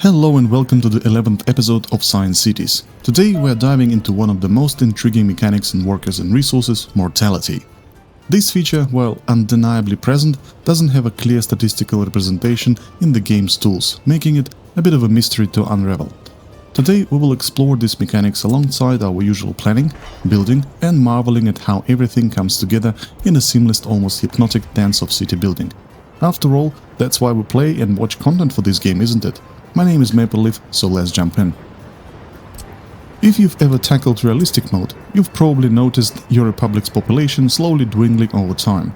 Hello and welcome to the 11th episode of Science Cities. Today we are diving into one of the most intriguing mechanics in Workers and Resources, mortality. This feature, while undeniably present, doesn't have a clear statistical representation in the game's tools, making it a bit of a mystery to unravel. Today we will explore these mechanics alongside our usual planning, building and marveling at how everything comes together in a seamless, almost hypnotic dance of city building. After all, that's why we play and watch content for this game, isn't it? My name is MapleLeaf, so let's jump in. If you've ever tackled realistic mode, you've probably noticed your Republic's population slowly dwindling over time.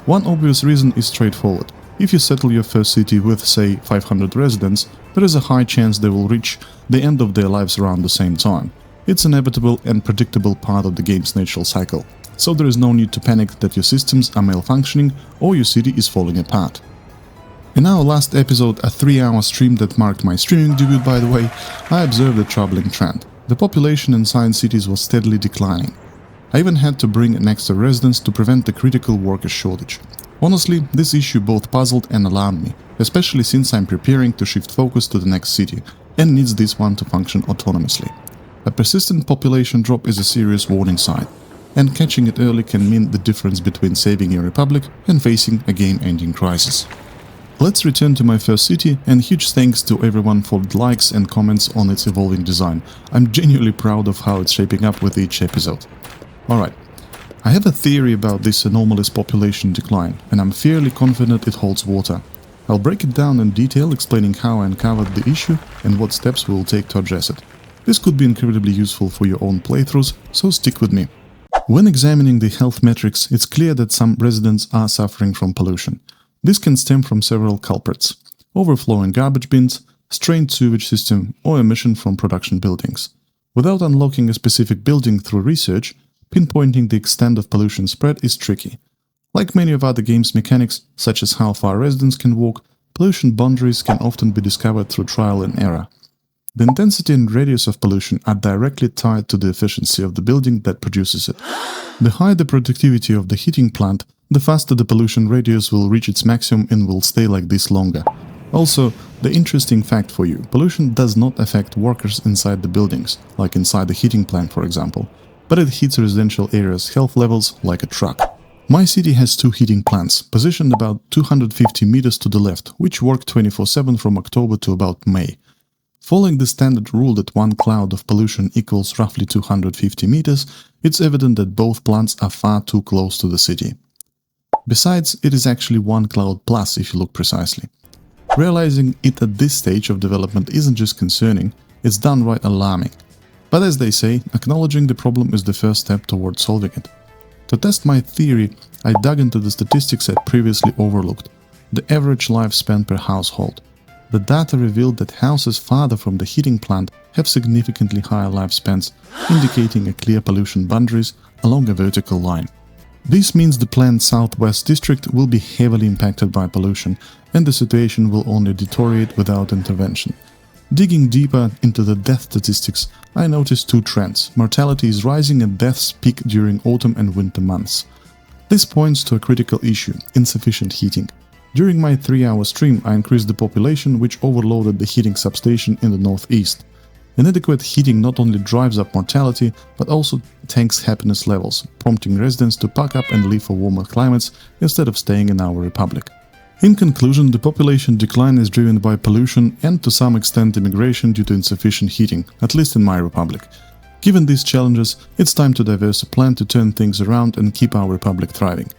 One obvious reason is straightforward. If you settle your first city with, say, 500 residents, there is a high chance they will reach the end of their lives around the same time. It's an inevitable and predictable part of the game's natural cycle, so there is no need to panic that your systems are malfunctioning or your city is falling apart. In our last episode, a 3-hour stream that marked my streaming debut by the way, I observed a troubling trend. The population in Science Cities was steadily declining. I even had to bring an extra residence to prevent the critical worker shortage. Honestly, this issue both puzzled and alarmed me, especially since I'm preparing to shift focus to the next city and needs this one to function autonomously. A persistent population drop is a serious warning sign, and catching it early can mean the difference between saving your republic and facing a game-ending crisis. Let's return to my first city, and huge thanks to everyone for the likes and comments on its evolving design. I'm genuinely proud of how it's shaping up with each episode. Alright, I have a theory about this anomalous population decline, and I'm fairly confident it holds water. I'll break it down in detail, explaining how I uncovered the issue and what steps we will take to address it. This could be incredibly useful for your own playthroughs, so stick with me. When examining the health metrics, it's clear that some residents are suffering from pollution. This can stem from several culprits: overflowing garbage bins, strained sewage system, or emission from production buildings. Without unlocking a specific building through research, pinpointing the extent of pollution spread is tricky. Like many of other game's mechanics, such as how far residents can walk, pollution boundaries can often be discovered through trial and error. The intensity and radius of pollution are directly tied to the efficiency of the building that produces it. The higher the productivity of the heating plant, the faster the pollution radius will reach its maximum and will stay like this longer. Also, the interesting fact for you, pollution does not affect workers inside the buildings, like inside the heating plant for example, but it hits residential areas' health levels like a truck. My city has 2 heating plants, positioned about 250 meters to the left, which work 24/7 from October to about May. Following the standard rule that one cloud of pollution equals roughly 250 meters, it's evident that both plants are far too close to the city. Besides, it is actually one cloud plus if you look precisely. Realizing it at this stage of development isn't just concerning, it's downright alarming. But as they say, acknowledging the problem is the first step towards solving it. To test my theory, I dug into the statistics I'd previously overlooked: the average lifespan per household. The data revealed that houses farther from the heating plant have significantly higher lifespans, indicating a clear pollution boundaries along a vertical line. This means the planned southwest district will be heavily impacted by pollution, and the situation will only deteriorate without intervention. Digging deeper into the death statistics, I noticed 2 trends. Mortality is rising and deaths peak during autumn and winter months. This points to a critical issue: insufficient heating. During my 3-hour stream, I increased the population, which overloaded the heating substation in the northeast. Inadequate heating not only drives up mortality, but also tanks happiness levels, prompting residents to pack up and leave for warmer climates instead of staying in our republic. In conclusion, the population decline is driven by pollution and to some extent immigration due to insufficient heating, at least in my republic. Given these challenges, it's time to devise a plan to turn things around and keep our republic thriving.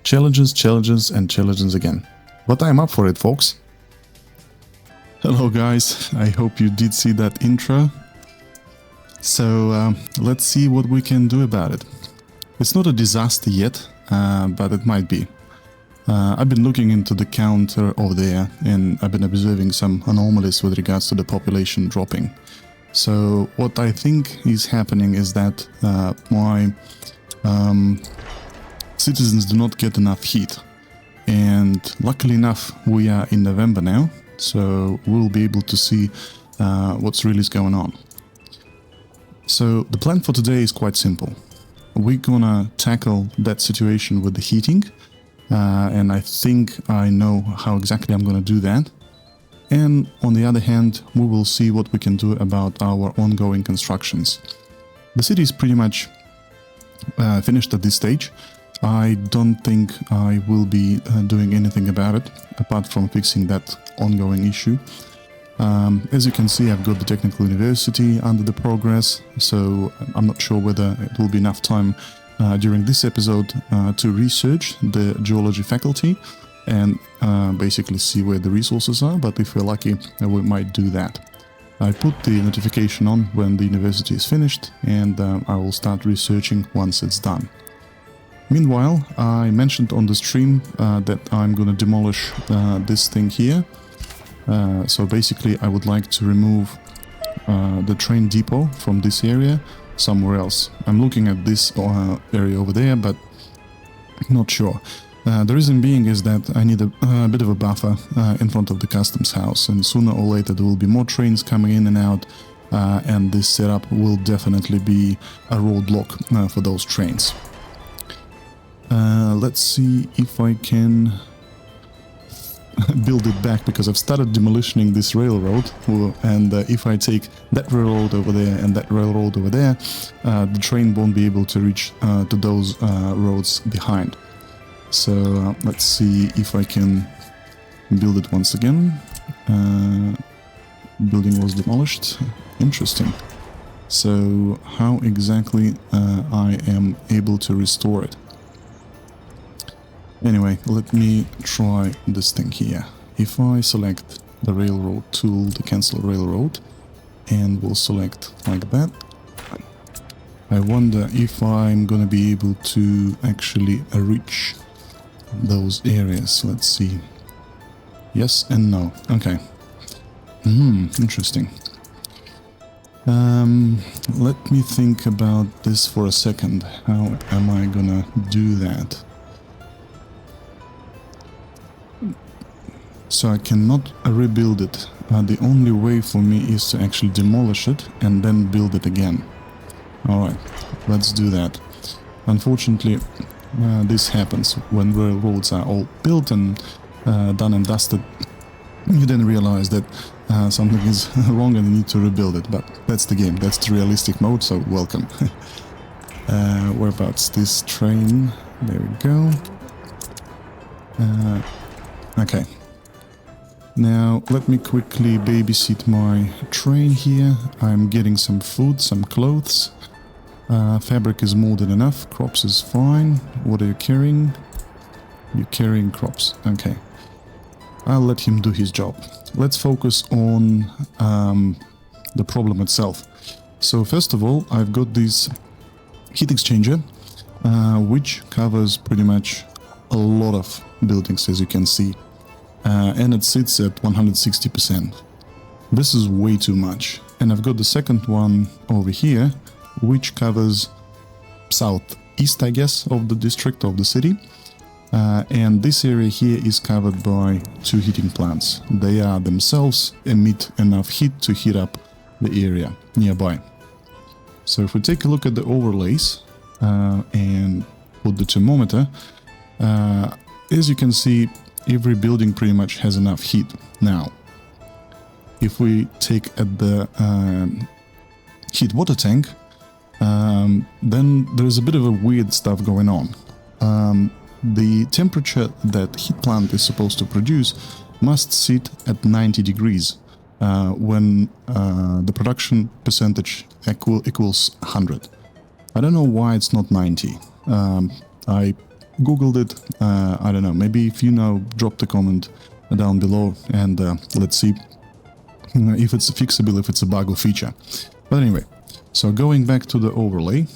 Challenges, challenges and challenges again. But I'm up for it, folks. Hello guys, I hope you did see that intro. So let's see what we can do about it. It's not a disaster yet, but it might be. I've been looking into the counter over there and I've been observing some anomalies with regards to the population dropping. So what I think is happening is that my citizens do not get enough heat. And luckily enough, we are in November now, so we'll be able to see what's really going on. So the plan for today is quite simple. We're gonna tackle that situation with the heating, and I think I know how exactly I'm gonna do that. And on the other hand, we will see what we can do about our ongoing constructions. The city is pretty much finished at this stage. I don't think I will be doing anything about it, apart from fixing that ongoing issue. As you can see, I've got the Technical University under the progress, so I'm not sure whether it will be enough time during this episode to research the geology faculty and basically see where the resources are, but if we're lucky, we might do that. I put the notification on when the university is finished, and I will start researching once it's done. Meanwhile, I mentioned on the stream that I'm gonna demolish this thing here. So basically I would like to remove the train depot from this area somewhere else. I'm looking at this area over there, but not sure. The reason being is that I need a bit of a buffer in front of the customs house, and sooner or later there will be more trains coming in and out, and this setup will definitely be a roadblock for those trains. Let's see if I can build it back, because I've started demolishing this railroad, and if I take that railroad over there and that railroad over there, the train won't be able to reach to those roads behind. So let's see if I can build it once again. Building was demolished. Interesting. So how exactly I am able to restore it? Anyway, let me try this thing here. If I select the railroad tool, the cancel railroad, and we'll select like that, I wonder if I'm gonna be able to actually reach those areas. Let's see. Yes and no. Okay. Interesting. Let me think about this for a second. How am I gonna do that? So I cannot rebuild it. The only way for me is to actually demolish it and then build it again. Alright, let's do that. Unfortunately, this happens when railroads are all built and done and dusted. You then realize that something is wrong and you need to rebuild it, but that's the game, that's the realistic mode, so welcome. Whereabouts this train? There we go. Okay. Now, let me quickly babysit my train here. I'm getting some food, some clothes. Fabric is more than enough. Crops is fine. What are you carrying? You're carrying crops. Okay. I'll let him do his job. Let's focus on the problem itself. So first of all, I've got this heat exchanger, which covers pretty much a lot of buildings, as you can see. And it sits at 160%. This is way too much. And I've got the second one over here, which covers southeast, I guess, of the district of the city. And this area here is covered by two heating plants. They are themselves emit enough heat to heat up the area nearby. So if we take a look at the overlays and put the thermometer, as you can see, every building pretty much has enough heat. Now, if we take at the heat water tank, then there's a bit of a weird stuff going on. The temperature that heat plant is supposed to produce must sit at 90 degrees when the production percentage equals 100. I don't know why it's not 90. I googled it. I don't know, maybe if you know, drop the comment down below and let's see if it's fixable, if it's a bug or feature. But anyway, so going back to the overlay,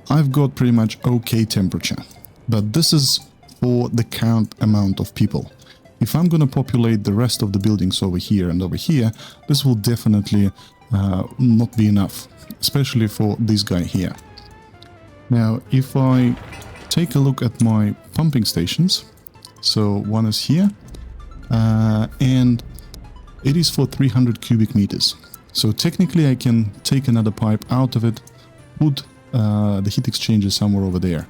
I've got pretty much okay temperature, but this is for the current amount of people. If I'm gonna populate the rest of the buildings over here and over here, this will definitely not be enough, especially for this guy here. Now, if I take a look at my pumping stations, so one is here, and it is for 300 cubic meters. So technically I can take another pipe out of it, put the heat exchanger somewhere over there.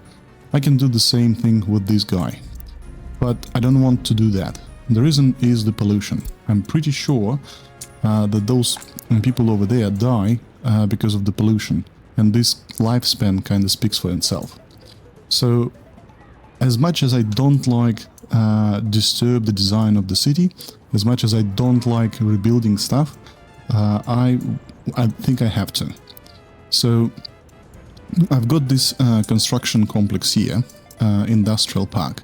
I can do the same thing with this guy, but I don't want to do that. The reason is the pollution. I'm pretty sure that those people over there die because of the pollution, and this lifespan kind of speaks for itself. So, as much as I don't like disturb the design of the city, as much as I don't like rebuilding stuff, I think I have to. So, I've got this construction complex here, industrial park,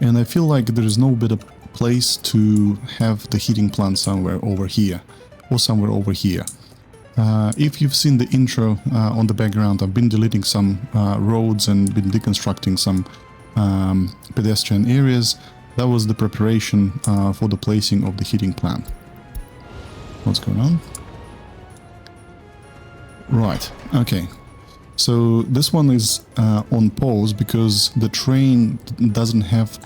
and I feel like there is no better place to have the heating plant somewhere over here, or somewhere over here. If you've seen the intro on the background, I've been deleting some roads and been deconstructing some pedestrian areas. That was the preparation for the placing of the heating plant. What's going on? Right, okay. So this one is on pause because the train doesn't have...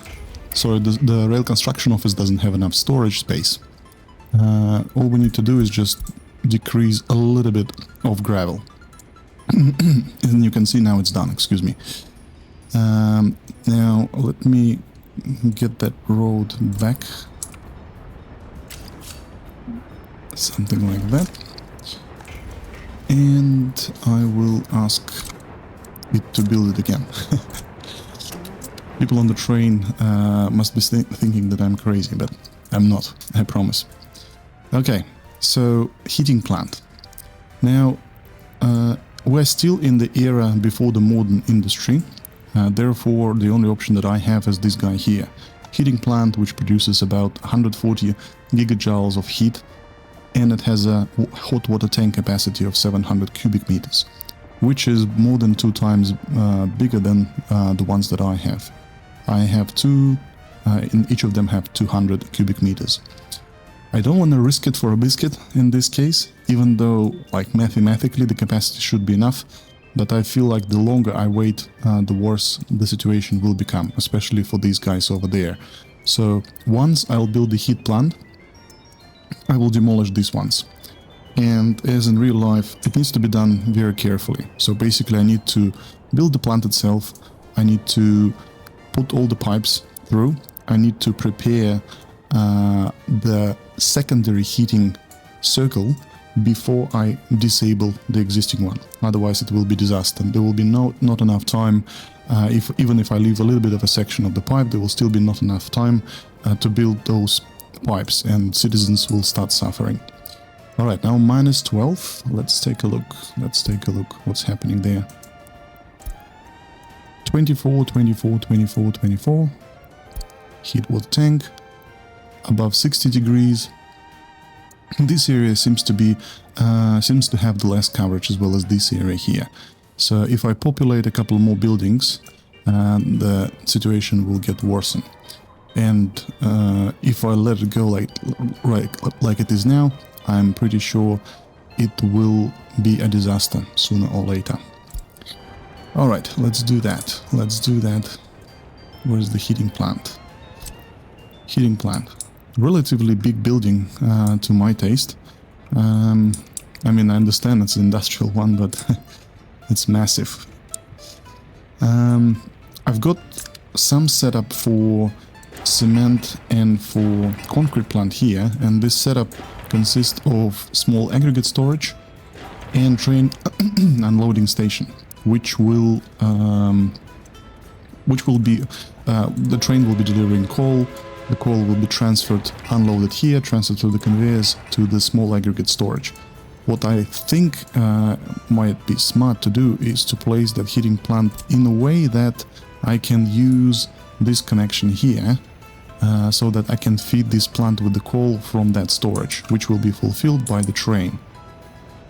Sorry, the rail construction office doesn't have enough storage space. All we need to do is just decrease a little bit of gravel. And you can see now it's done, excuse me. Now let me get that road back. Something like that. And I will ask it to build it again. People on the train must be thinking that I'm crazy, but I'm not, I promise. Okay, so heating plant. Now, we're still in the era before the modern industry, therefore the only option that I have is this guy here. Heating plant which produces about 140 gigajoules of heat, and it has a hot water tank capacity of 700 cubic meters, which is more than 2 times bigger than the ones that I have. I have two, in each of them have 200 cubic meters. I don't want to risk it for a biscuit in this case, even though, like, mathematically the capacity should be enough, but I feel like the longer I wait, the worse the situation will become, especially for these guys over there. So once I'll build the heat plant, I will demolish these ones. And as in real life, it needs to be done very carefully. So basically I need to build the plant itself, I need to put all the pipes through, I need to prepare the secondary heating circle before I disable the existing one. Otherwise it will be disaster. There will be not enough time, even if I leave a little bit of a section of the pipe, there will still be not enough time to build those pipes, and citizens will start suffering. Alright, now minus 12. Let's take a look. Let's take a look what's happening there. 24, 24, 24, 24. Heat water tank. Above 60 degrees. This area seems to have the less coverage as well as this area here. So if I populate a couple more buildings, the situation will get worsened. And if I let it go like it is now, I'm pretty sure it will be a disaster sooner or later. Alright, let's do that. Let's do that. Where's the heating plant? Heating plant. Relatively big building to my taste. I mean, I understand it's an industrial one, but it's massive. I've got some setup for cement and for concrete plant here, and this setup consists of small aggregate storage and train unloading station, which will be the train will be delivering coal. The coal will be transferred, unloaded here, transferred through the conveyors to the small aggregate storage. What I think might be smart to do is to place that heating plant in a way that I can use this connection here, so that I can feed this plant with the coal from that storage, which will be fulfilled by the train.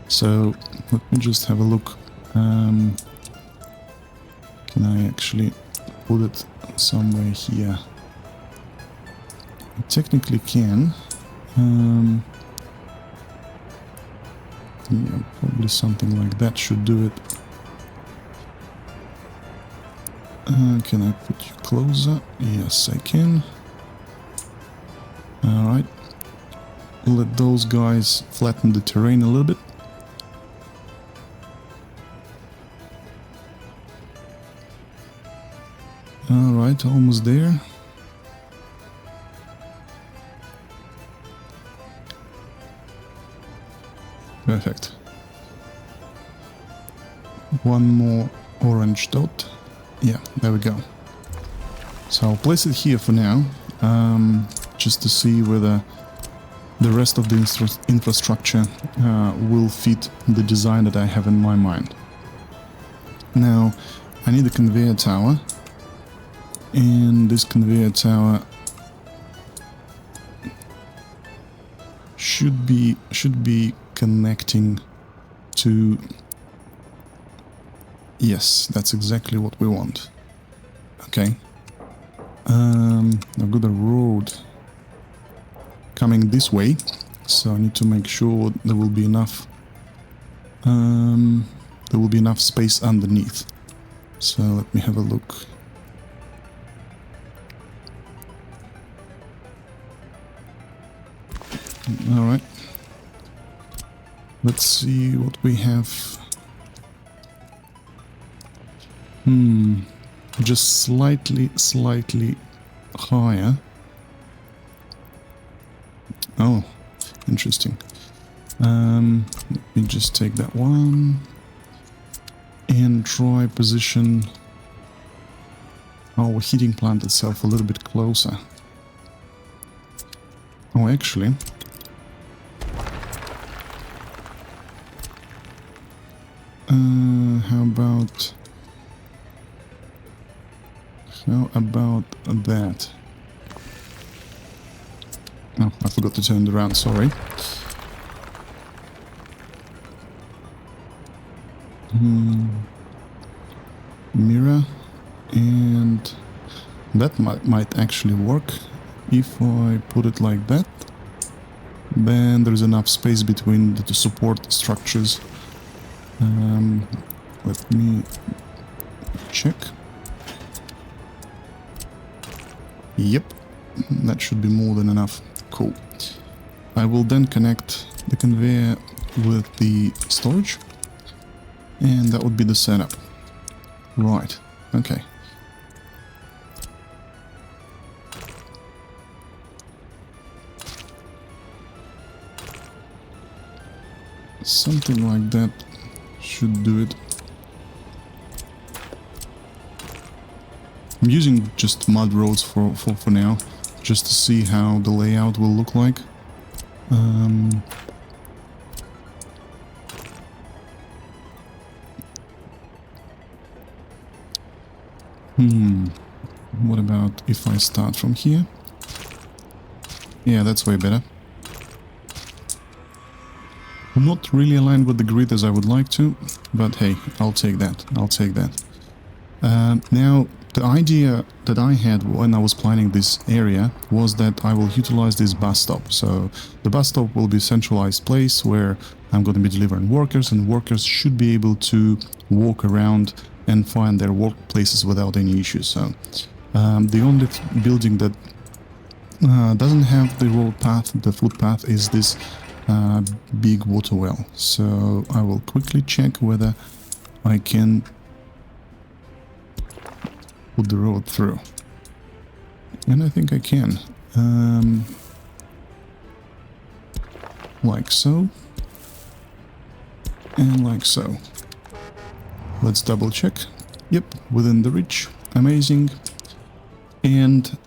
So let me just have a look. Can I actually put it somewhere here? I technically can. Yeah, probably something like that should do it. Can I put you closer? Yes, I can. Alright. Let those guys flatten the terrain a little bit. Alright, almost there. Perfect. One more orange dot. Yeah, there we go. So I'll place it here for now, just to see whether the rest of the infrastructure will fit the design that I have in my mind. Now, I need a conveyor tower, and this conveyor tower should be connecting to... Yes, that's exactly what we want. Okay. I've got a road coming this way, so I need to make sure there will be enough space underneath. So let me have a look. All right. Let's see what we have. Just slightly higher. Oh, interesting. Let me just take that one and try position our heating plant itself a little bit closer. Oh, actually, how about that? Oh, I forgot to turn it around, sorry. Mirror, and that might actually work. If I put it like that, then there's enough space between the support structures. Let me check. Yep, that should be more than enough. Cool. I will then connect the conveyor with the storage, and that would be the setup. Right, okay. Something like that should do it. I'm using just mud roads for now, just to see how the layout will look like. What about if I start from here? Yeah, that's way better. I'm not really aligned with the grid as I would like to, but hey, I'll take that. I'll take that. Now, the idea that I had when I was planning this area was that I will utilize this bus stop. So the bus stop will be a centralized place where I'm going to be delivering workers, and workers should be able to walk around and find their workplaces without any issues. So the only building that doesn't have the road path, the footpath, is this big water well. So I will quickly check whether I can put the road through, and I think I can, like so, and like so. Let's double check. Yep, within the reach. Amazing. And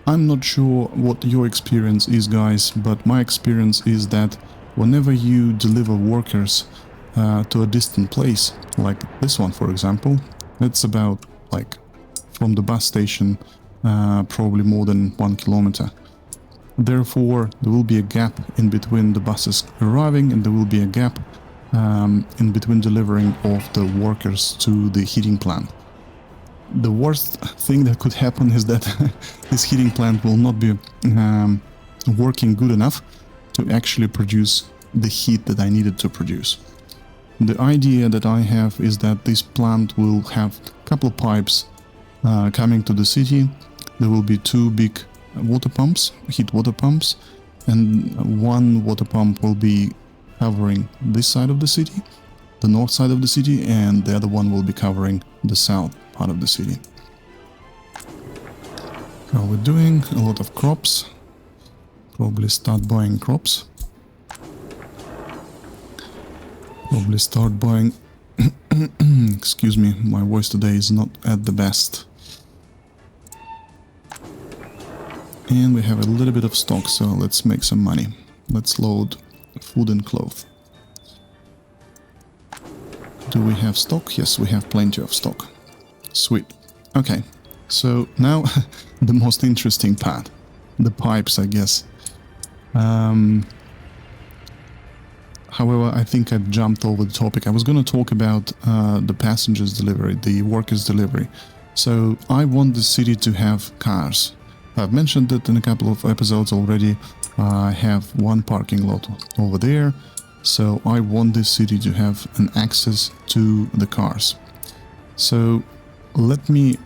I'm not sure what your experience is, guys, but my experience is that whenever you deliver workers to a distant place, like this one for example, it's about like from the bus station probably more than 1 kilometer. Therefore, there will be a gap in between the buses arriving, and there will be a gap in between delivering of the workers to the heating plant. The worst thing that could happen is that this heating plant will not be working good enough to actually produce the heat that I needed to produce. The idea that I have is that this plant will have a couple of pipes coming to the city. There will be 2 big water pumps, heat water pumps, and one water pump will be covering this side of the city, the north side of the city, and the other one will be covering the south part of the city. How we're doing? A lot of crops. Probably start buying crops. Probably start buying. Excuse me, my voice today is not at the best. And we have a little bit of stock, so let's make some money. Let's load food and clothes. Do we have stock? Yes, we have plenty of stock. Sweet. Okay, so now the most interesting part. The pipes, I guess. However, I think I've jumped over the topic. I was going to talk about the passengers delivery, the workers delivery. So I want the city to have cars. I've mentioned that in a couple of episodes already. I have one parking lot over there. So I want the city to have an access to the cars. So let me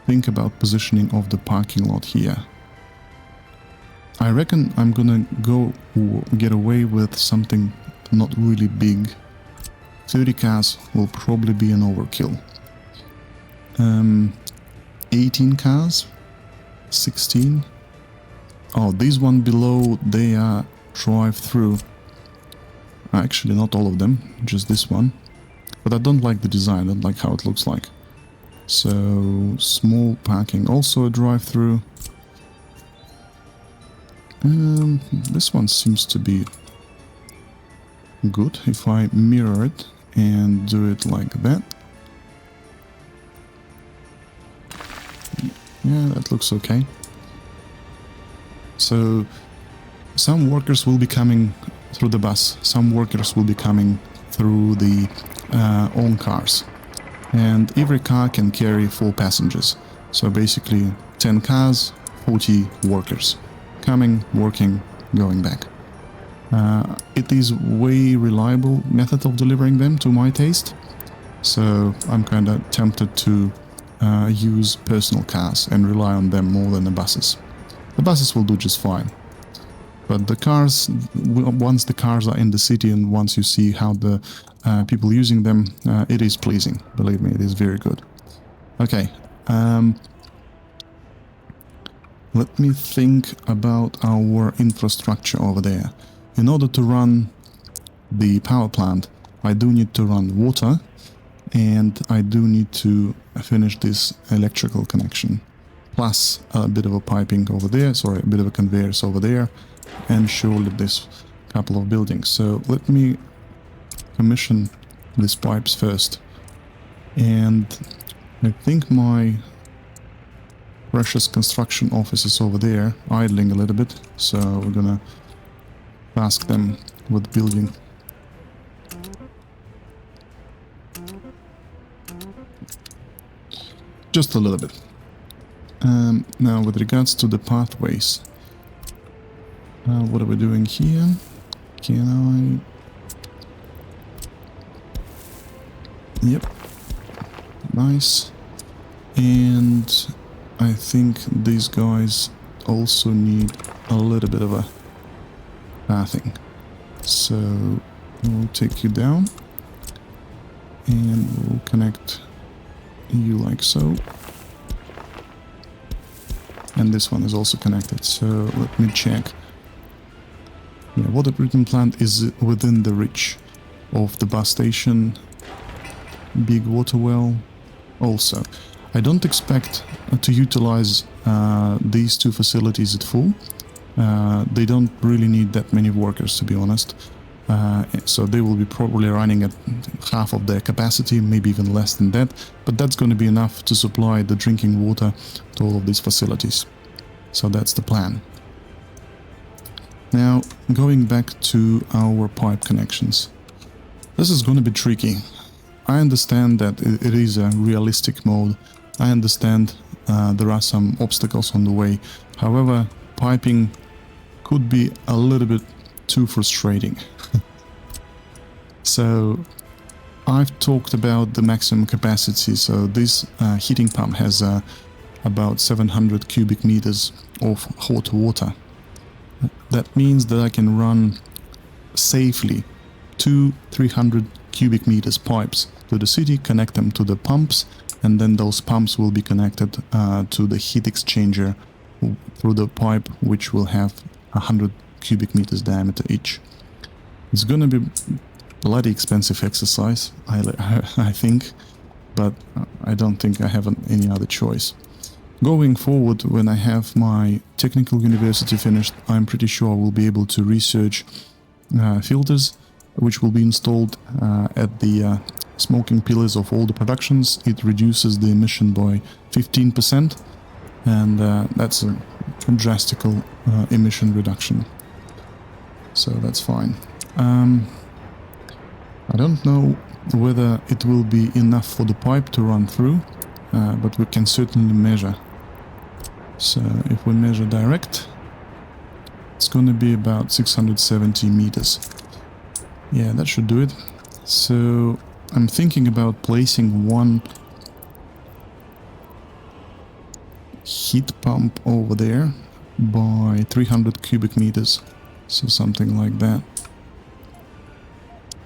think about positioning of the parking lot here. I reckon I'm gonna get away with something not really big. 30 cars will probably be an overkill. 18 cars? 16? Oh, this one below, they are drive-through. Actually, not all of them, just this one. But I don't like the design, I don't like how it looks like. So, small parking, also a drive-through. This one seems to be good if I mirror it and do it like that. Yeah, that looks okay. So some workers will be coming through the bus, some workers will be coming through the own cars, and every car can carry 4 passengers. So basically 10 cars, 40 workers. Coming, working, going back. It is way reliable method of delivering them to my taste, so I'm kind of tempted to use personal cars and rely on them more than the buses. The buses will do just fine, but the cars, once the cars are in the city and once you see how the people using them, it is pleasing. Believe me, it is very good. Okay. Let me think about our infrastructure over there. In order to run the power plant, I do need to run water, and I do need to finish this electrical connection. Plus a bit of a piping over there, sorry, a bit of a conveyors over there, and surely this couple of buildings. So let me commission these pipes first. And I think my precious construction office is over there, idling a little bit, so we're gonna task them with building. Just a little bit. Now with regards to the pathways, what are we doing here? Can I... Yep. Nice. And I think these guys also need a little bit of a pathing. So we'll take you down and we'll connect you like so. And this one is also connected. So let me check. Yeah, water treatment plant is within the reach of the bus station. Big water well also. I don't expect to utilize these 2 facilities at full. They don't really need that many workers, to be honest. So they will be probably running at half of their capacity, maybe even less than that. But that's going to be enough to supply the drinking water to all of these facilities. So that's the plan. Now, going back to our pipe connections. This is going to be tricky. I understand that it is a realistic mode. I understand there are some obstacles on the way. However, piping could be a little bit too frustrating. So I've talked about the maximum capacity. So this heating pump has about 700 cubic meters of hot water. That means that I can run safely 300 cubic meters pipes to the city, connect them to the pumps, and then those pumps will be connected to the heat exchanger through the pipe, which will have 100 cubic meters diameter each. It's gonna be bloody expensive exercise, I think, but I don't think I have any other choice. Going forward, when I have my technical university finished, I'm pretty sure I will be able to research filters which will be installed at the smoking pillars of all the productions. It reduces the emission by 15%, and that's a drastic emission reduction. So that's fine. I don't know whether it will be enough for the pipe to run through, but we can certainly measure. So if we measure direct, it's going to be about 670 meters. Yeah, that should do it. So I'm thinking about placing one heat pump over there by 300 cubic meters. So something like that.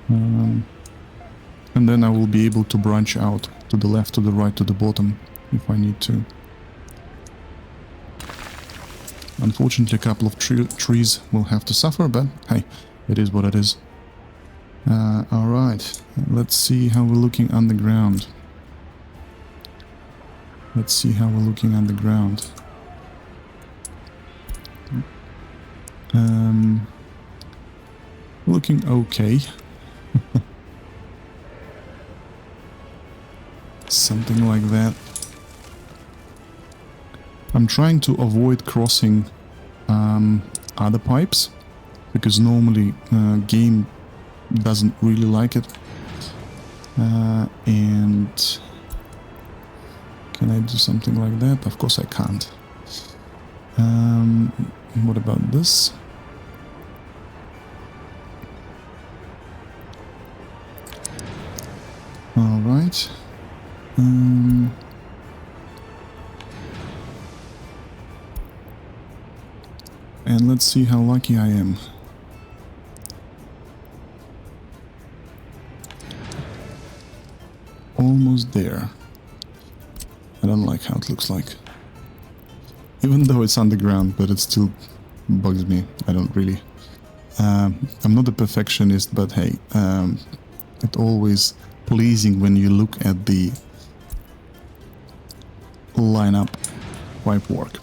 And then I will be able to branch out to the left, to the right, to the bottom if I need to. Unfortunately, a couple of trees will have to suffer, but hey, it is what it is. Alright, let's see how we're looking underground. Let's see how we're looking underground. Looking okay. Something like that. I'm trying to avoid crossing other pipes, because normally game doesn't really like it. And can I do something like that? Of course I can't. What about this? All right. And let's see how lucky I am. Almost there. I don't like how it looks like. Even though it's underground, but it still bugs me. I don't really... I'm not a perfectionist, but hey, it's always pleasing when you look at the lineup pipe work.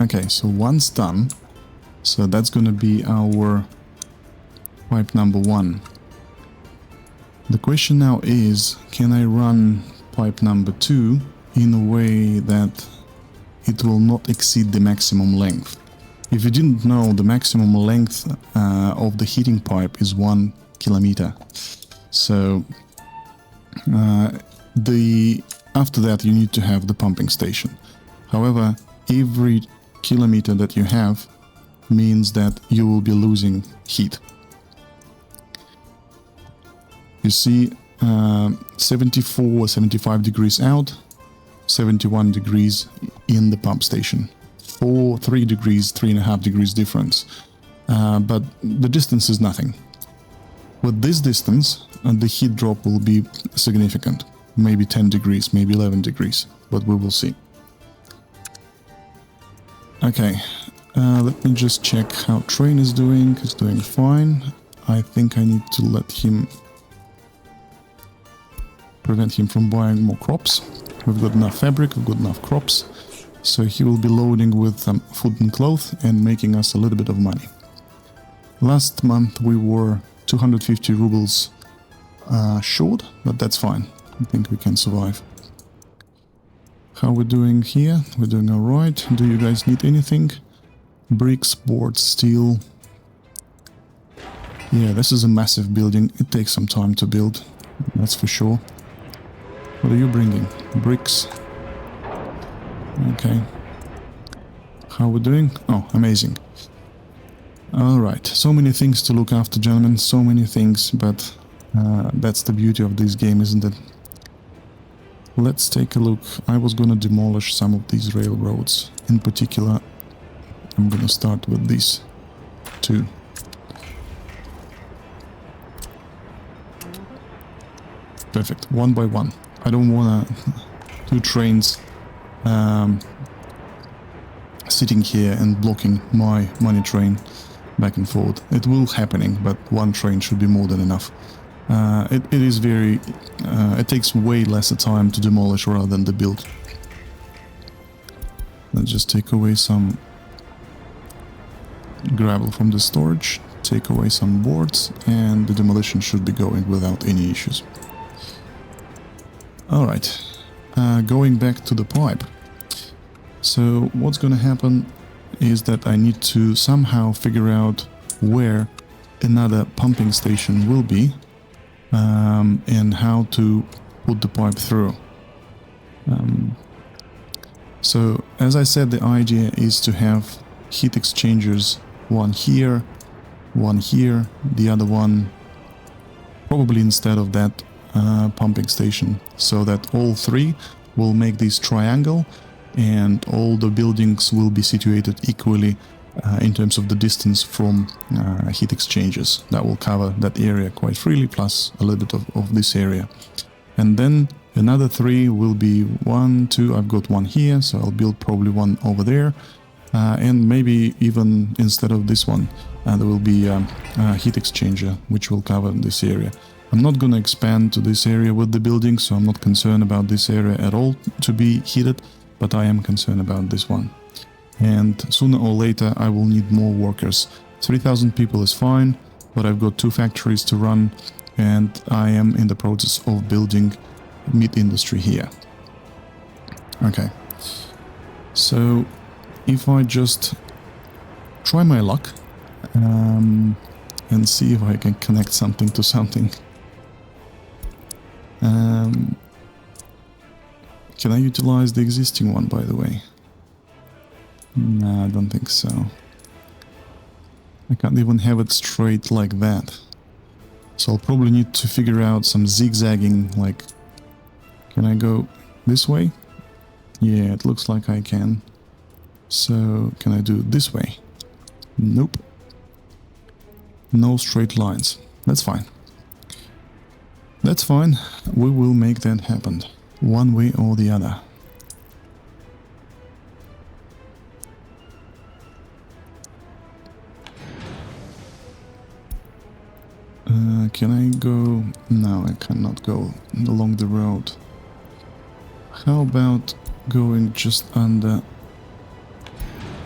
Okay, so one's done. So that's gonna be our pipe number 1. The question now is, can I run pipe number 2 in a way that it will not exceed the maximum length? If you didn't know, the maximum length of the heating pipe is 1 kilometer. So after that you need to have the pumping station. However, every kilometer that you have means that you will be losing heat. You see 74 or 75 degrees out, 71 degrees in the pump station. 3 degrees, 3.5 degrees difference. But the distance is nothing. With this distance, the heat drop will be significant. Maybe 10 degrees, maybe 11 degrees, but we will see. Okay, let me just check how Train is doing. He's doing fine. I think I need to prevent him from buying more crops. We've got enough fabric, we've got enough crops, so he will be loading with food and clothes and making us a little bit of money. Last month we were 250 rubles short, but that's fine. I think we can survive. How we're doing here? We're doing alright. Do you guys need anything? Bricks, boards, steel. Yeah, this is a massive building. It takes some time to build, that's for sure. What are you bringing? Bricks. Okay. How we're doing? Oh, amazing. Alright, so many things to look after, gentlemen. So many things, but that's the beauty of this game, isn't it? Let's take a look. I was gonna demolish some of these railroads. In particular, I'm gonna start with these two. Perfect, one by one. I don't wanna do trains sitting here and blocking my money train, back and forth. It will happening, but one train should be more than enough. It is very... it takes way less time to demolish rather than to build. Let's just take away some gravel from the storage, take away some boards, and the demolition should be going without any issues. Alright, going back to the pipe. So what's gonna happen is that I need to somehow figure out where another pumping station will be, and how to put the pipe through. So as I said, the idea is to have heat exchangers, one here, the other one probably instead of that pumping station, so that all three will make this triangle and all the buildings will be situated equally in terms of the distance from heat exchangers. That will cover that area quite freely, plus a little bit of this area. And then another three will be 1, 2, I've got one here, so I'll build probably one over there. And maybe even instead of this one, there will be a heat exchanger, which will cover this area. I'm not going to expand to this area with the building, so I'm not concerned about this area at all to be heated, but I am concerned about this one. And sooner or later I will need more workers. 3,000 people is fine, but I've got 2 factories to run, and I am in the process of building meat industry here. Okay, so if I just try my luck and see if I can connect something to something. Can I utilize the existing one, by the way? No, I don't think so. I can't even have it straight like that. So I'll probably need to figure out some zigzagging, like... Can I go this way? Yeah, it looks like I can. So, can I do it this way? Nope. No straight lines. That's fine. That's fine. We will make that happen. One way or the other. Can I go... No, I cannot go along the road. How about going just under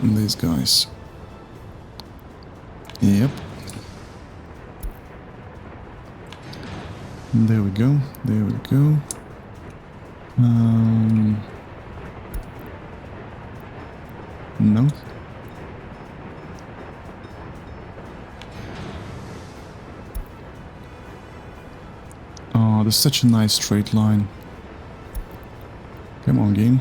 these guys? Yep. There we go, there we go. No. Oh, there's such a nice straight line. Come on, game.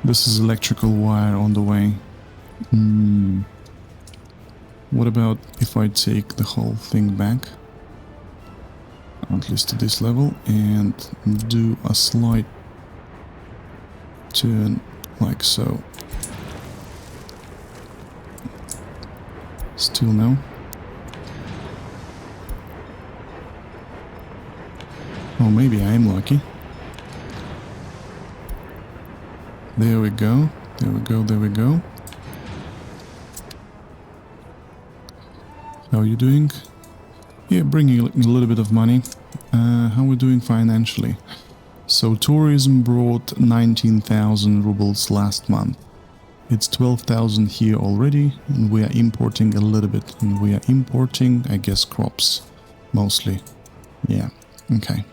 This is electrical wire on the way. What about if I take the whole thing back, at least to this level, and do a slight turn like so? Still no. Oh, maybe I am lucky. There we go, there we go, there we go. How are you doing? Yeah, bringing a little bit of money. How are we doing financially? So tourism brought 19,000 rubles last month. It's 12,000 here already, and we are importing a little bit. And we are importing, I guess, crops, mostly. Yeah, okay.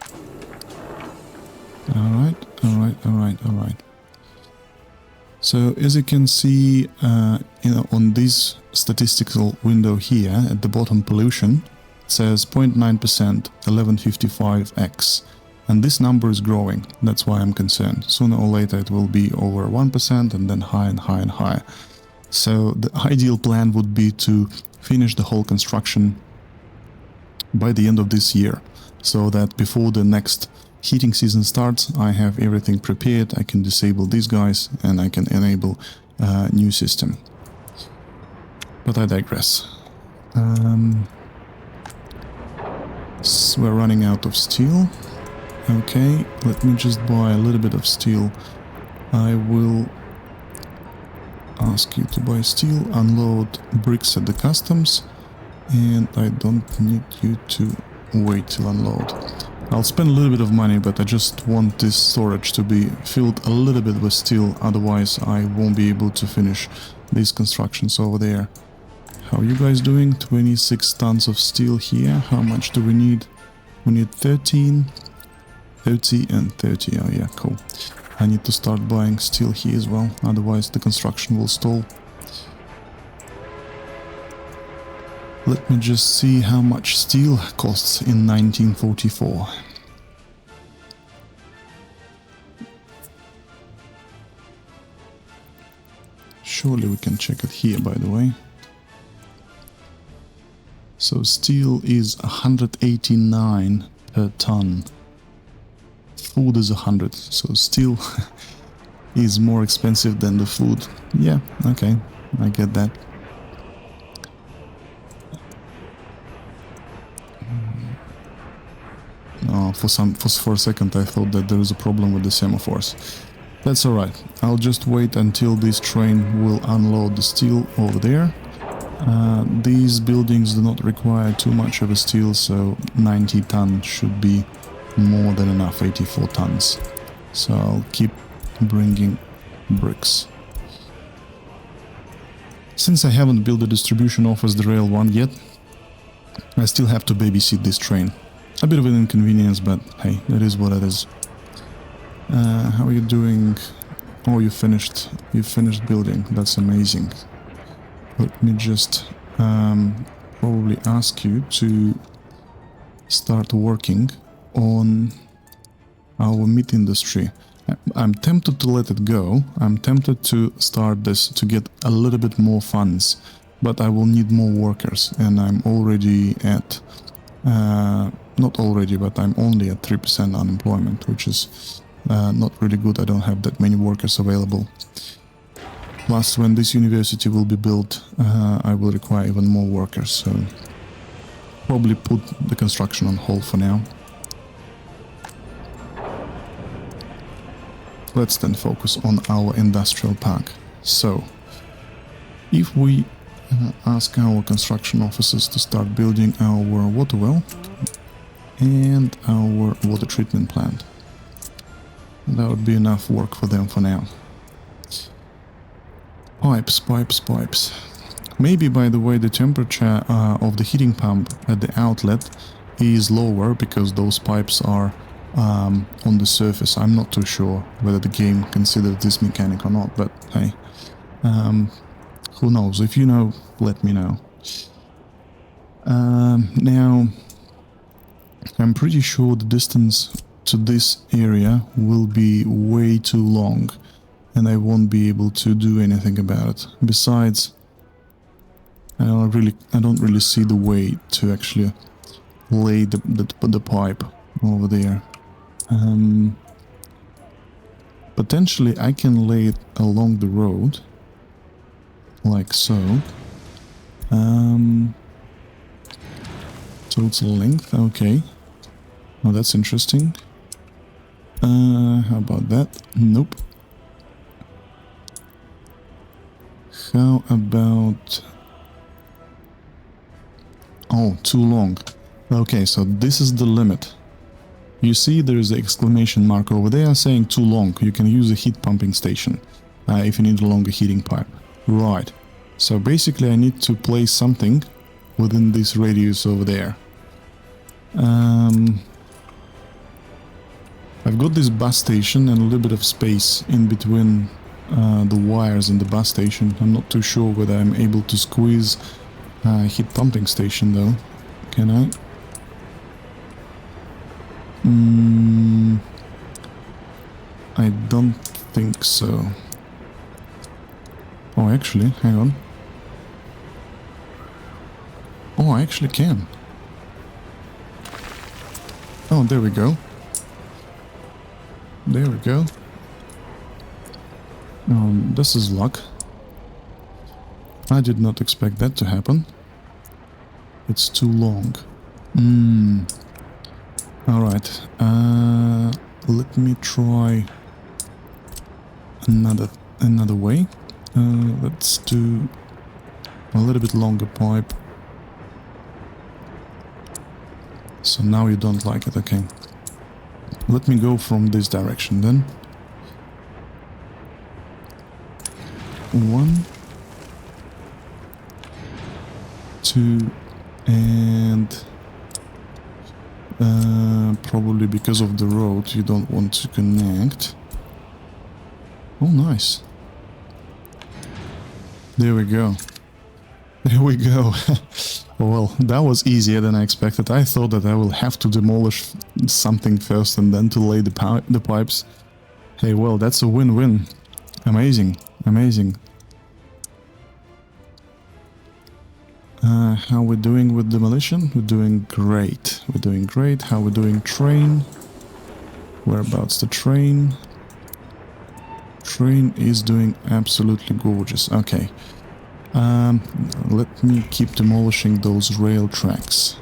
Alright, alright, alright, alright. So as you can see, on this statistical window here at the bottom, pollution, it says 0.9%, 1155x, and this number is growing. That's why I'm concerned. Sooner or later it will be over 1% and then higher and higher and higher. So the ideal plan would be to finish the whole construction by the end of this year, so that before the next heating season starts, I have everything prepared. I can disable these guys and I can enable a new system. But I digress. So we're running out of steel. Okay, let me just buy a little bit of steel. I will ask you to buy steel, unload bricks at the customs, and I don't need you to wait till unload. I'll spend a little bit of money, but I just want this storage to be filled a little bit with steel, otherwise I won't be able to finish these constructions over there. How are you guys doing? 26 tons of steel here. How much do we need? We need 13, 30 and 30. Oh yeah, cool. I need to start buying steel here as well, otherwise the construction will stall. Let me just see how much steel costs in 1944. Surely we can check it here, by the way. So steel is 189 per ton. Food is 100, so steel is more expensive than the food. Yeah, okay, I get that. Oh, for a second I thought that there is a problem with the semaphores. That's alright. I'll just wait until this train will unload the steel over there. These buildings do not require too much of a steel, so 90 tons should be more than enough, 84 tons. So I'll keep bringing bricks. Since I haven't built a distribution office, the rail one yet, I still have to babysit this train. A bit of an inconvenience, but hey, that is what it is. How are you doing? Oh, you finished building. That's amazing. Let me just probably ask you to start working on our meat industry. I'm tempted to let it go. I'm tempted to start this to get a little bit more funds, but I will need more workers, and I'm already at not already, but I'm only at 3% unemployment, which is not really good. I don't have that many workers available. Plus, when this university will be built, I will require even more workers, so probably put the construction on hold for now. Let's then focus on our industrial park. So, if we ask our construction officers to start building our water well and our water treatment plant, that would be enough work for them for now. Pipes. Maybe, by the way, the temperature of the heating pump at the outlet is lower because those pipes are on the surface. I'm not too sure whether the game considers this mechanic or not, but hey, who knows? If you know, let me know. Now, I'm pretty sure the distance to this area will be way too long, and I won't be able to do anything about it. Besides, I don't really see the way to actually lay the pipe over there. Potentially I can lay it along the road, like so. Total length, okay. Oh, that's interesting. How about that? Nope. How about... Oh, too long. Okay, so this is the limit. You see there is an exclamation mark over there saying too long. You can use a heat pumping station if you need a longer heating pipe. Right. So basically I need to place something within this radius over there. I've got this bus station and a little bit of space in between the wires in the bus station. I'm not too sure whether I'm able to squeeze a heat pumping station though. Can I? I don't think so. Oh, actually, hang on. Oh, I actually can. Oh, there we go. There we go. This is luck. I did not expect that to happen. It's too long. Alright. Let me try another way. Let's do a little bit longer pipe. So now you don't like it, okay. Let me go from this direction then. 1, 2, and probably because of the road you don't want to connect. Oh, nice. There we go. There we go. Well, that was easier than I expected. I thought that I will have to demolish something first and then to lay the pipes. Hey, well, that's a win-win. Amazing, amazing. How we're doing with demolition? We're doing great. We're doing great. How we're doing train? Whereabouts the train? Train is doing absolutely gorgeous. Okay. Let me keep demolishing those rail tracks.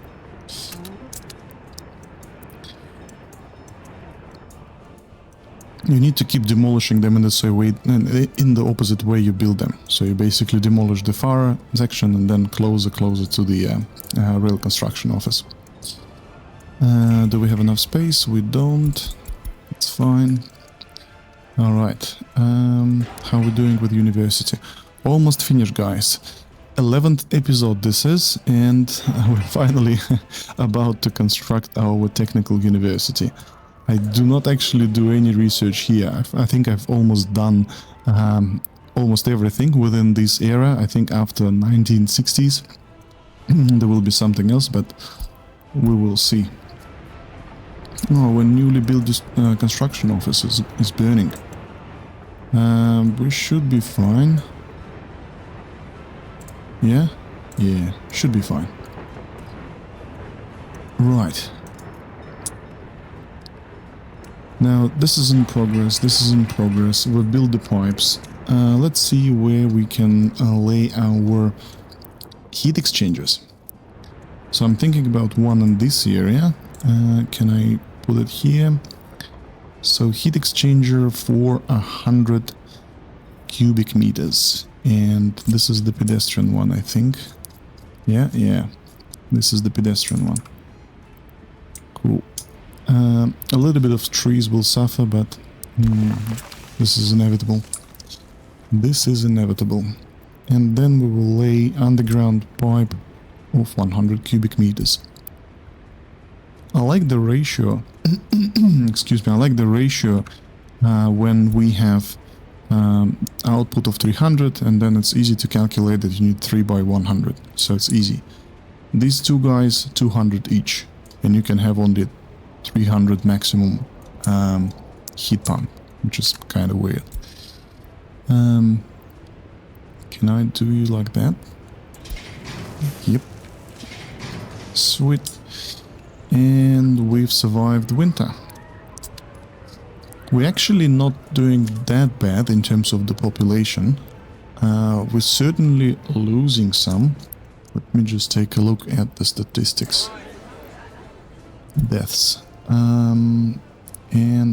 You need to keep demolishing them in the same way, in the opposite way you build them. So you basically demolish the far section and then closer to the rail construction office. Do we have enough space? We don't. It's fine. Alright. How are we doing with university? Almost finished, guys. 11th episode this is, and we're finally about to construct our technical university. I do not actually do any research here. I think I've almost done almost everything within this era. I think after 1960s there will be something else, but we will see. Oh, when newly built construction office is burning. We should be fine. Yeah? Yeah, should be fine. Right. Now, this is in progress, this is in progress. We'll build the pipes. Let's see where we can lay our heat exchangers. So I'm thinking about one in this area. Can I put it here? So heat exchanger for 100 cubic meters. And this is the pedestrian one, I think. Yeah. This is the pedestrian one. Cool. A little bit of trees will suffer, but this is inevitable. This is inevitable. And then we will lay underground pipe of 100 cubic meters. I like the ratio. Excuse me. I like the ratio when we have output of 300, and then it's easy to calculate that you need 3 by 100. So it's easy. These two guys, 200 each, and you can have only 300 maximum heat pump, which is kind of weird. Can I do you like that? Yep. Sweet. And we've survived winter. We're actually not doing that bad in terms of the population. We're certainly losing some. Let me just take a look at the statistics. Deaths. And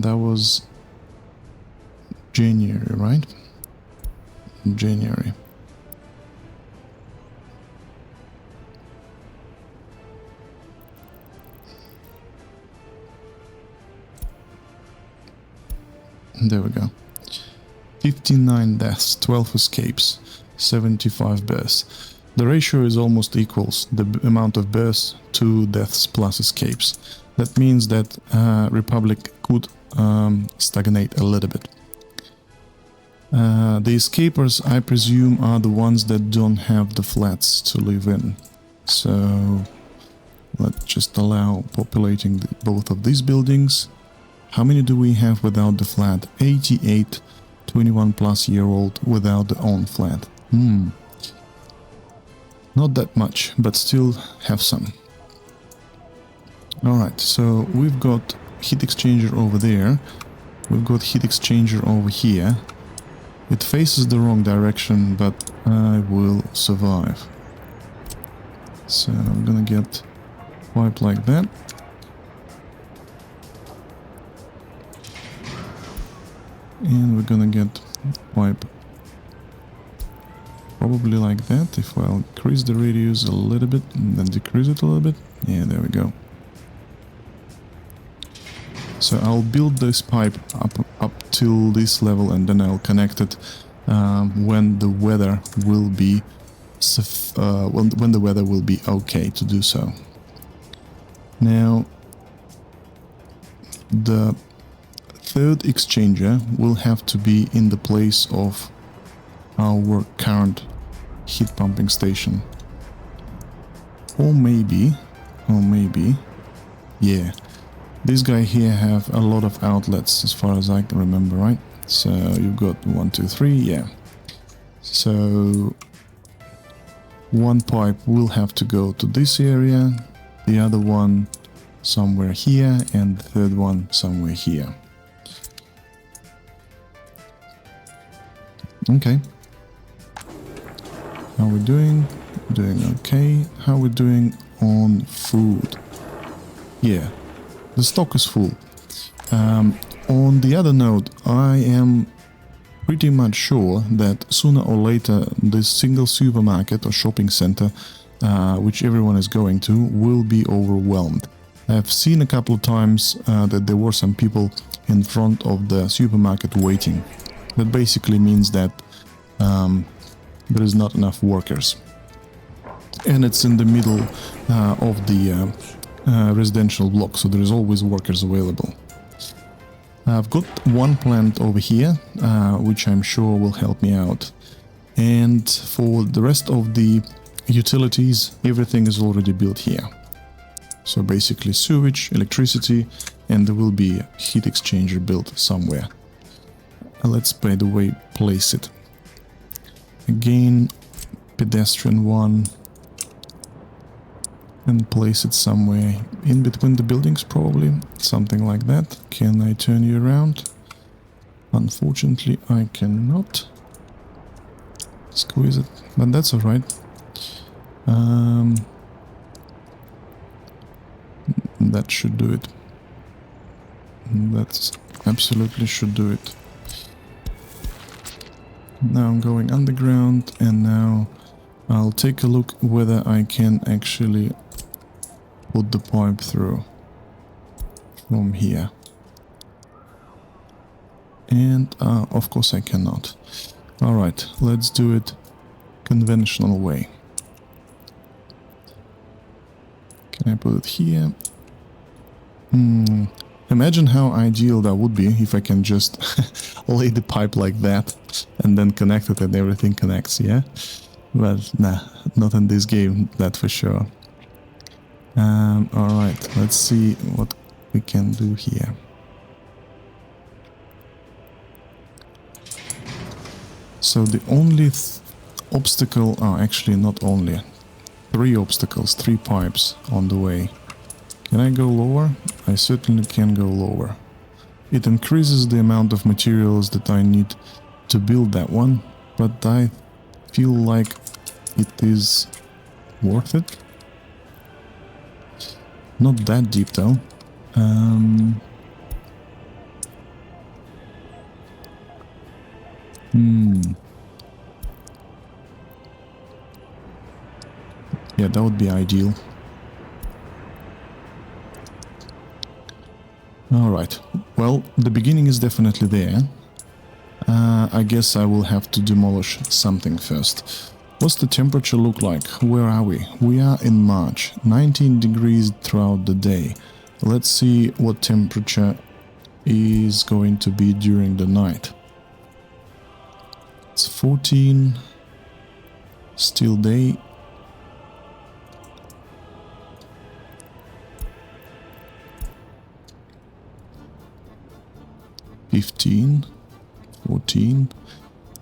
that was January, right? January. There we go. 59 deaths, 12 escapes, 75 births. The ratio is almost equals the amount of births to deaths plus escapes. That means that Republic could stagnate a little bit. The escapers, I presume, are the ones that don't have the flats to live in. So let's just allow populating both of these buildings. How many do we have without the flat? 88, 21 plus year old without the own flat. Not that much, but still have some. Alright, so we've got heat exchanger over there. We've got heat exchanger over here. It faces the wrong direction, but I will survive. So I'm gonna get pipe like that. And we're gonna get pipe probably like that. If I'll increase the radius a little bit and then decrease it a little bit. Yeah, there we go. So I'll build this pipe up till this level, and then I'll connect it when the weather will be when the weather will be okay to do so. Now, the third exchanger will have to be in the place of our current heat pumping station, or maybe, yeah. This guy here have a lot of outlets as far as I can remember, right? So you've got 1, 2, 3, yeah. So one pipe will have to go to this area, the other one somewhere here, and the third one somewhere here. Okay. How are we doing? Doing okay. How are we doing on food? Yeah. The stock is full. On the other note, I am pretty much sure that sooner or later this single supermarket or shopping center, which everyone is going to, will be overwhelmed. I've seen a couple of times that there were some people in front of the supermarket waiting. That basically means that there is not enough workers. And it's in the middle of the residential block, so there is always workers available. I've got one plant over here, which I'm sure will help me out. And for the rest of the utilities, everything is already built here. So basically sewage, electricity, and there will be a heat exchanger built somewhere. Let's, by the way, place it. Again, pedestrian one. And place it somewhere in between the buildings, probably. Something like that. Can I turn you around? Unfortunately, I cannot. Squeeze it, but that's alright. That should do it. That's absolutely should do it. Now I'm going underground, and now I'll take a look whether I can actually put the pipe through from here. And of course I cannot. Alright, let's do it conventional way. Can I put it here? Imagine how ideal that would be if I can just lay the pipe like that and then connect it and everything connects, yeah? But nah, not in this game, that for sure. Alright, let's see what we can do here. So the only obstacle, actually not only, 3 obstacles, 3 pipes on the way. Can I go lower? I certainly can go lower. It increases the amount of materials that I need to build that one, but I feel like it is worth it. Not that deep though. Yeah, that would be ideal. Alright, well, the beginning is definitely there. I guess I will have to demolish something first. What's the temperature look like? Where are we? We are in March, 19 degrees throughout the day. Let's see what temperature is going to be during the night. It's 14, still day. (15, 14).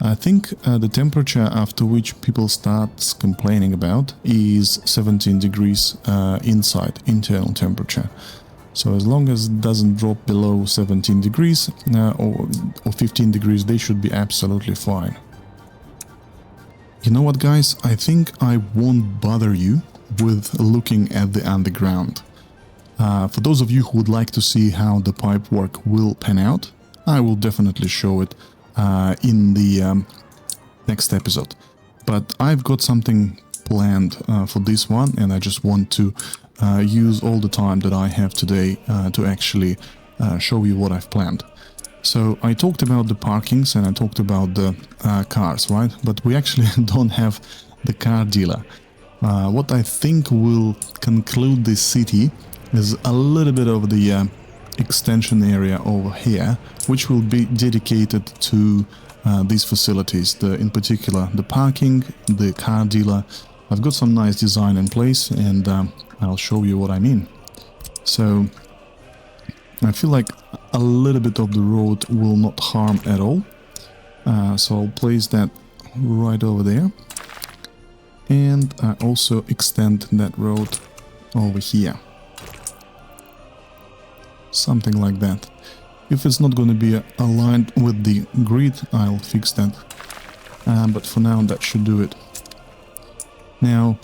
I think the temperature after which people start complaining about is 17 degrees inside, internal temperature. So as long as it doesn't drop below 17 degrees or 15 degrees, they should be absolutely fine. You know what, guys? I think I won't bother you with looking at the underground. For those of you who would like to see how the pipe work will pan out, I will definitely show it in the next episode. But I've got something planned for this one, and I just want to use all the time that I have today to actually show you what I've planned. So I talked about the parkings and I talked about the cars, right? But we actually don't have the car dealer. What I think will conclude this city is a little bit of the extension area over here, which will be dedicated to these facilities, in particular the parking, the car dealer. I've got some nice design in place, and I'll show you what I mean. So I feel like a little bit of the road will not harm at all. So I'll place that right over there. And I also extend that road over here. Something like that. If it's not going to be aligned with the grid, I'll fix that. But for now, that should do it. Now,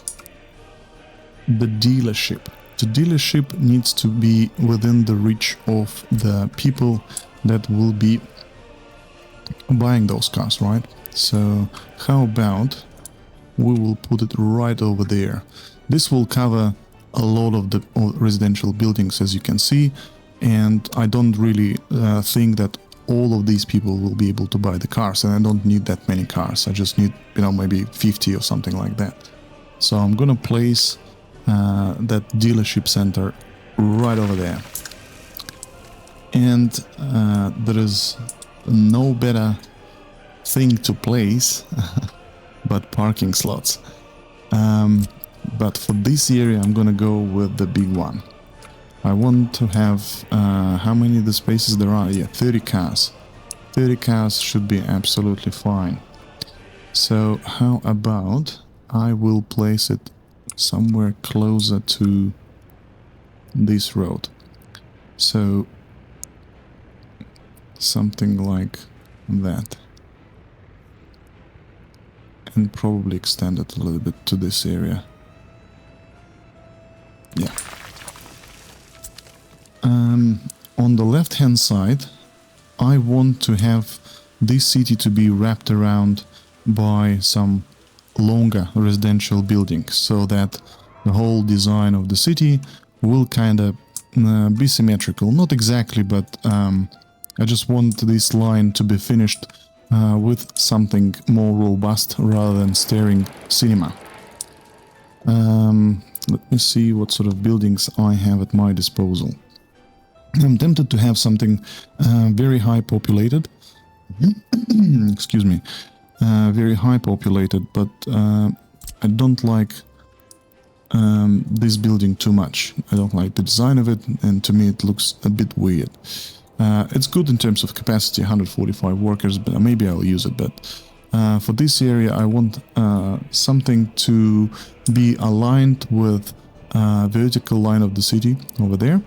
the dealership. The dealership needs to be within the reach of the people that will be buying those cars, right? So how about we will put it right over there. This will cover a lot of the residential buildings, as you can see, and I don't really think that all of these people will be able to buy the cars, and I don't need that many cars. I just need, you know, maybe 50 or something like that. So I'm gonna place that dealership center right over there, and there is no better thing to place but parking slots. But for this area I'm gonna go with the big one. I want to have how many of the spaces there are? Yeah, 30 cars. 30 cars should be absolutely fine. So how about I will place it somewhere closer to this road. So something like that. And probably extend it a little bit to this area. Yeah. On the left hand side, I want to have this city to be wrapped around by some longer residential buildings, so that the whole design of the city will kind of be symmetrical. Not exactly, but I just want this line to be finished with something more robust rather than staring cinema. Let me see what sort of buildings I have at my disposal. I'm tempted to have something very high populated. Excuse me. Very high populated, but I don't like this building too much. I don't like the design of it, and to me it looks a bit weird. It's good in terms of capacity, 145 workers, but maybe I'll use it. But for this area I want something to be aligned with vertical line of the city over there.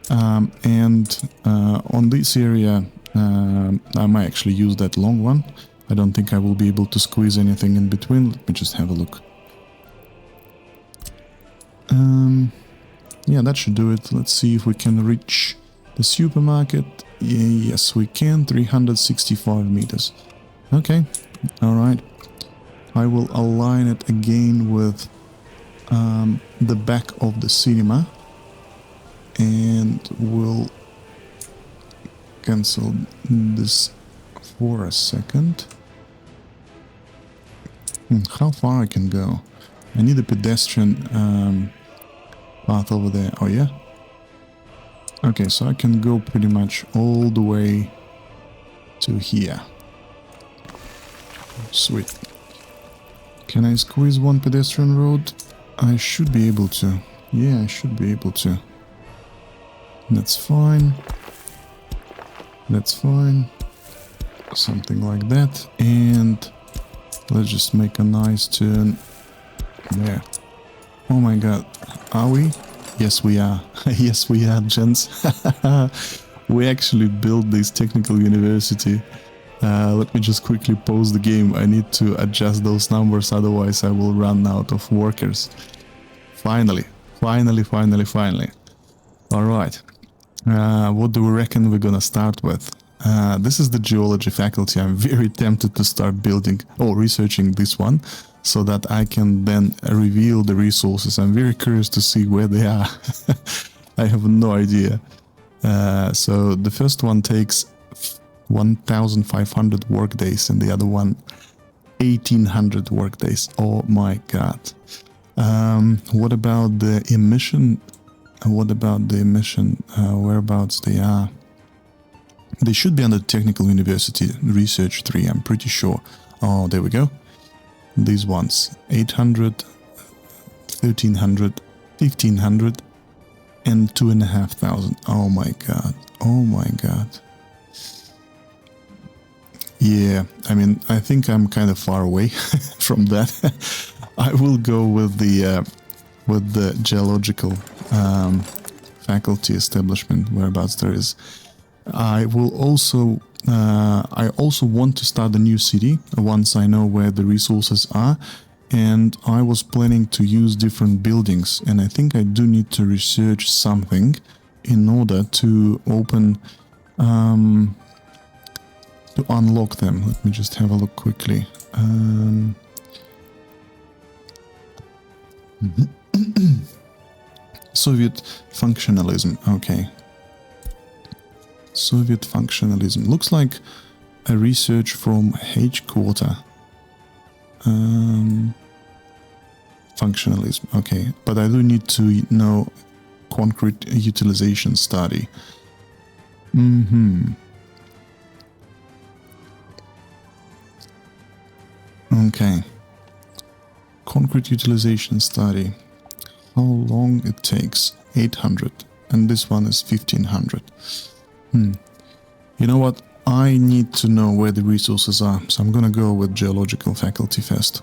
And on this area I might actually use that long one. I don't think I will be able to squeeze anything in between. Let me just have a look. Yeah, that should do it. Let's see if we can reach the supermarket. Yes, we can. 365 meters. Okay, alright. I will align it again with the back of the cinema. And we'll cancel this for a second. How far I can go? I need a pedestrian path over there. Oh yeah? Okay, so I can go pretty much all the way to here. Sweet. Can I squeeze one pedestrian road? I should be able to. Yeah, I should be able to. That's fine. That's fine. Something like that. And let's just make a nice turn there. Oh my god. Are we? Yes, we are. Yes, we are, gents. We actually built this technical university. Let me just quickly pause the game. I need to adjust those numbers, otherwise I will run out of workers. Finally. Finally. Alright. What do we reckon we're gonna start with? This is the geology faculty. I'm very tempted to start building or researching this one so that I can then reveal the resources. I'm very curious to see where they are. I have no idea. So the first one takes 1,500 workdays and the other one 1,800 workdays. Oh my god. What about the emission? Whereabouts they are? They should be under Technical University Research 3, I'm pretty sure. Oh, there we go. These ones. 800, 1,300, 1,500, and 2,500. Oh my god. Oh my god. Yeah, I mean, I think I'm kind of far away from that. I will go with the geological faculty establishment, whereabouts there is. I also want to start a new city once I know where the resources are, and I was planning to use different buildings, and I think I do need to research something in order to open to unlock them. Let me just have a look quickly. Soviet functionalism. Okay. Soviet functionalism. Looks like a research from H-Quarter. Functionalism. Okay. But I do need to know concrete utilization study. Okay. Concrete utilization study. How long it takes? 800. And this one is 1,500. You know what? I need to know where the resources are, so I'm gonna go with geological faculty first.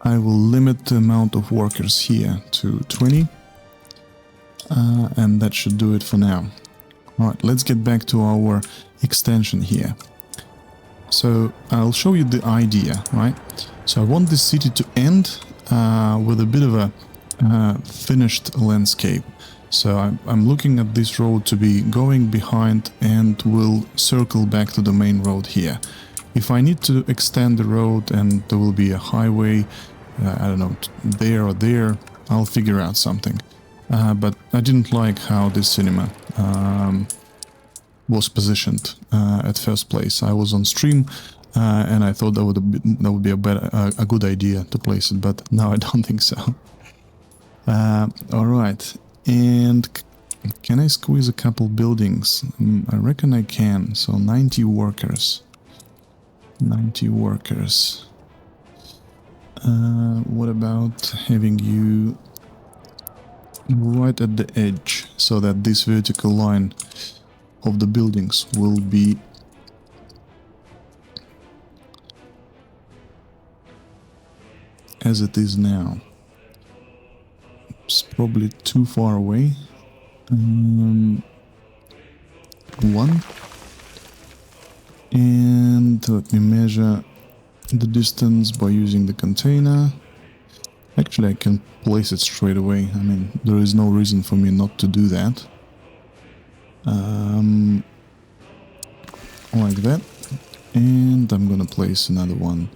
I will limit the amount of workers here to 20. And that should do it for now. Alright, let's get back to our extension here. So I'll show you the idea, right? So I want this city to end with a bit of a finished landscape. So I'm looking at this road to be going behind and will circle back to the main road here. If I need to extend the road and there will be a highway, I don't know, there or there, I'll figure out something. But I didn't like how this cinema was positioned at first place. I was on stream and I thought that would be a good idea to place it, but now I don't think so. All right, and can I squeeze a couple buildings? I reckon I can. So 90 workers. 90 workers. What about having you right at the edge so that this vertical line of the buildings will be as it is now? It's probably too far away. One. And let me measure the distance by using the container. Actually, I can place it straight away. I mean, there is no reason for me not to do that. Like that. And I'm gonna place another one.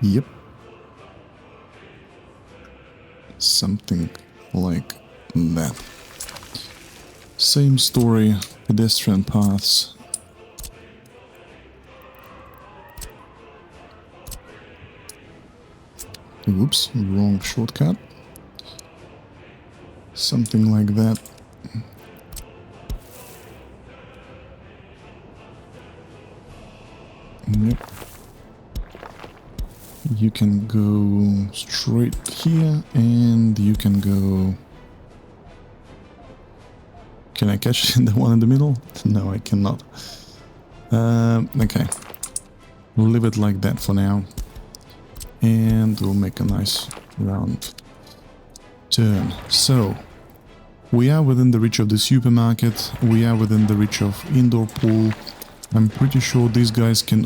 Yep. Something like that. Same story, pedestrian paths. Oops, wrong shortcut. Something like that. Yep. You can go straight here, and you can go... Can I catch the one in the middle? No, I cannot. Okay. We'll leave it like that for now. And we'll make a nice round turn. So, we are within the reach of the supermarket. We are within the reach of indoor pool. I'm pretty sure these guys can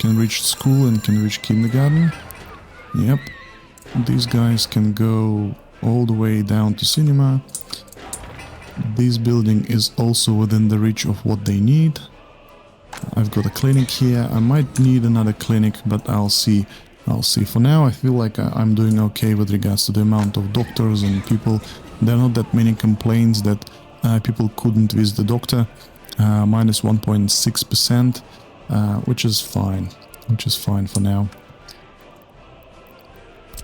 reach school and can reach kindergarten. Yep. These guys can go all the way down to cinema. this building is also within the reach of what they need. I've got a clinic here. I might need another clinic, but I'll see. I'll see. For now, I feel like I'm doing okay with regards to the amount of doctors and people. There are not that many complaints that people couldn't visit the doctor. Minus 1.6%, which is fine. Which is fine for now.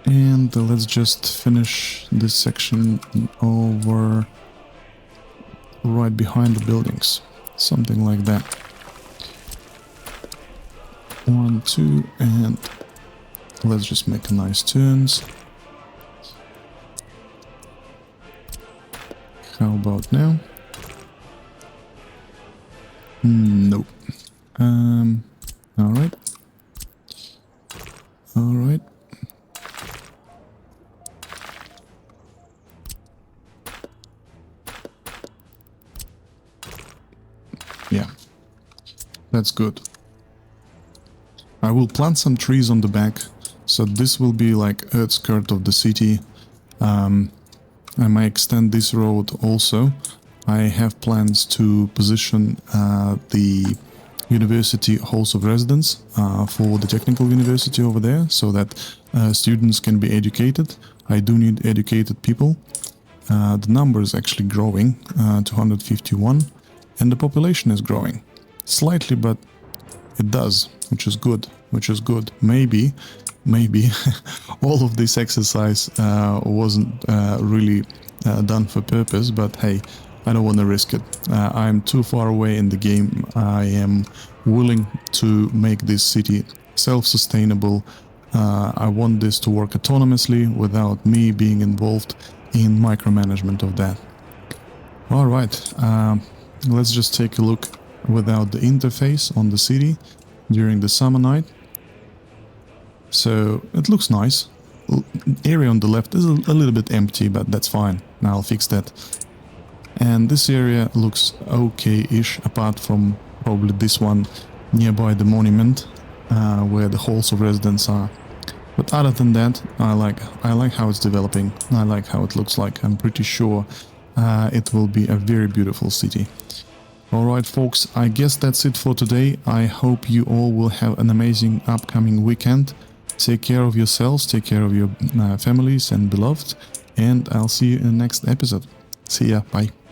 And let's just finish this section over right behind the buildings. Something like that. 1, 2, and let's just make a nice turns. How about now? Nope. Alright. Alright. Yeah. That's good. I will plant some trees on the back, so this will be like outskirt of the city. I might extend this road also. I have plans to position the university halls of residence for the technical university over there, so that students can be educated. I do need educated people. The number is actually growing, 251, and the population is growing. Slightly, but it does, which is good, which is good. Maybe all of this exercise wasn't really done for purpose, but hey, I don't want to risk it. I'm too far away in the game. I am willing to make this city self-sustainable. I want this to work autonomously without me being involved in micromanagement of that. Alright, let's just take a look without the interface on the city during the summer night. So it looks nice. Area on the left is a little bit empty, but that's fine. Now I'll fix that. And this area looks okay-ish, apart from probably this one nearby the monument, where the halls of residence are. But other than that, I like how it's developing. I like how it looks like. I'm pretty sure it will be a very beautiful city. Alright folks, I guess that's it for today. I hope you all will have an amazing upcoming weekend. Take care of yourselves, take care of your families and beloved, and I'll see you in the next episode. See ya, bye.